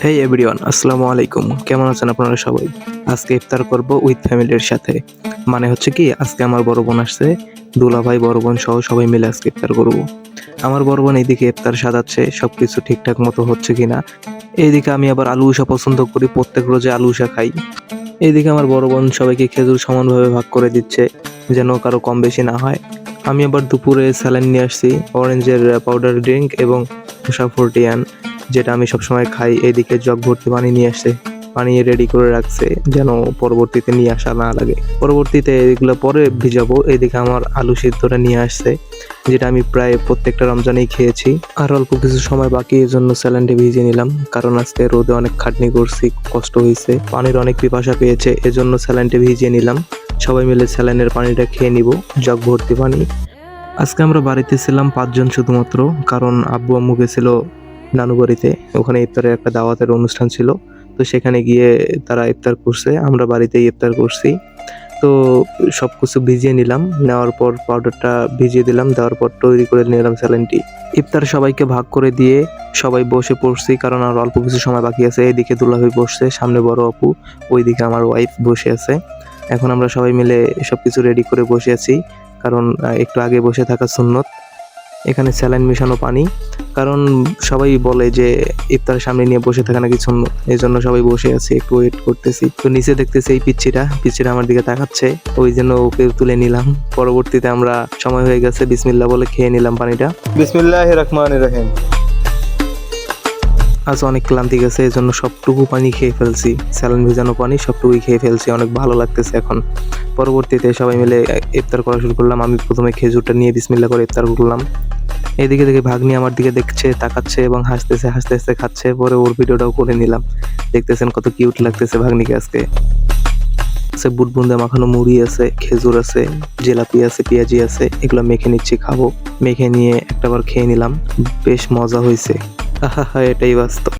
হেই everyone, আসসালামু আলাইকুম। কেমন আছেন আপনারা সবাই? আজকে ইফতার করব উইথ ফ্যামিলির সাথে। মানে হচ্ছে কি, আজকে আমার বড় বোন আসছে, দুলাভাই, বড় বোন সহ সবাই মিলে আজকে ইফতার করব। আমার বড় বোন এইদিকে ইফতার সাজাচ্ছে, সবকিছু ঠিকঠাক মতো হচ্ছে কিনা। এইদিকে আমি আবার আলু উষা পছন্দ করি, প্রত্যেক রোজে আলু উষা খাই। এইদিকে আমার বড় বোন সবাইকে খেজুর সমানভাবে ভাগ করে দিচ্ছে, যেন কারো কম বেশি না হয়। আমি আবার দুপুরে স্যালাইন নিয়ে আসছি, অরেঞ্জের পাউডার ড্রিঙ্ক এবং সাফরটিয়ান, যেটা আমি সবসময় খাই। এদিকে জগ ভর্তি পানি নিয়ে আসছে, পানি রেডি করে রাখছে যেন পরবর্তীতে নিয়ে আসা না লাগে। পরবর্তীতে এগুলো পরে ভিজাবো। এদিকে আমার আলু সিদ্ধটা নিয়ে আসছে, যেটা আমি প্রায় প্রত্যেকটা রমজানেই খেয়েছি। আর অল্প কিছু সময় বাকি, এর জন্য স্যালাইনটা ভিজিয়ে নিলাম, কারণ আজকে রোদে অনেক খাটনি করছি, কষ্ট হয়েছে, পানির অনেক পিপাসা পেয়েছে, এজন্য স্যালাইনটা ভিজিয়ে নিলাম। সবাই মিলে স্যালাইনের পানিটা খেয়ে নিব, জগ ভর্তি পানি। আজকে আমরা বাড়িতে ছিলাম 5 জন শুধুমাত্র, কারণ আব্বু আম্মু গেছিল নানু বাড়িতে। ওখানে ইফতারের একটা দাওয়াতের অনুষ্ঠান ছিল, তো সেখানে গিয়ে তারা ইফতার করছে, আমরা বাড়িতেই ইফতার করছি। তো সবকিছু ভিজিয়ে নিলাম, নেওয়ার পর পাউডারটা ভিজিয়ে দিলাম, দেওয়ার পর তৈরি করে নিলাম স্যালাইনটি। ইফতার সবাইকে ভাগ করে দিয়ে সবাই বসে পড়ছি, কারণ আর অল্প কিছু সময় বাকি আছে। এদিকে দুলাভাই বসছে, সামনে বড় আপু, ওইদিকে আমার ওয়াইফ বসে আছে। এখন আমরা সবাই মিলে সবকিছু রেডি করে বসে আছি, কারণ একটু আগে বসে থাকা সুন্নত। এখানে স্যালাইন মেশানো পানি, কারণ সবাই বলে যে ইফতারের সামনে নিয়ে বসে থাকা নাকি সুন্নত, এই জন্য সবাই বসে আছি, একটু ওয়েট করতেছি। তো নিচে দেখতেছি এই পিচ্ছিটা আমার দিকে তাকাচ্ছে, ওই জন্য ওকে তুলে নিলাম। পরবর্তীতে আমরা সময় হয়ে গেছে, বিসমিল্লাহ বলে খেয়ে নিলাম পানিটা। বিসমিল্লাহির রহমানির রহিম। আজ অনেক ক্লান্তি গেছে, এই জন্য সবটুকু পানি খেয়ে ফেলছি, স্যালাইন ভেজানো পানি সবটুকুই খেয়ে ফেলছি, অনেক ভালো লাগতেছে এখন। পরবর্তীতে সবাই মিলে ইফতার করা শুরু করলাম। আমি প্রথমে খেজুরটা নিয়ে বিসমিল্লাহ করে ইফতার করলাম। এদিকে দেখে ভাগ্নি আমার দিকে দেখছে, তাকাচ্ছে এবং হাসতেছে, হাসতে হাসতে খাচ্ছে। পরে ওর ভিডিওটাও করে নিলাম। দেখতেছেন কত কিউট লাগতেছে ভাগ্নিকে আজকে। বুট বুন্দে মাখানো মুড়ি আছে, খেজুর আছে, জিলাপি আছে, পেঁয়াজি আছে, এগুলো মেখে নিচ্ছি, খাবো। মেখে নিয়ে একটাবার খেয়ে নিলাম, বেশ মজা হয়েছে। আহা, এটাই বাস্তব।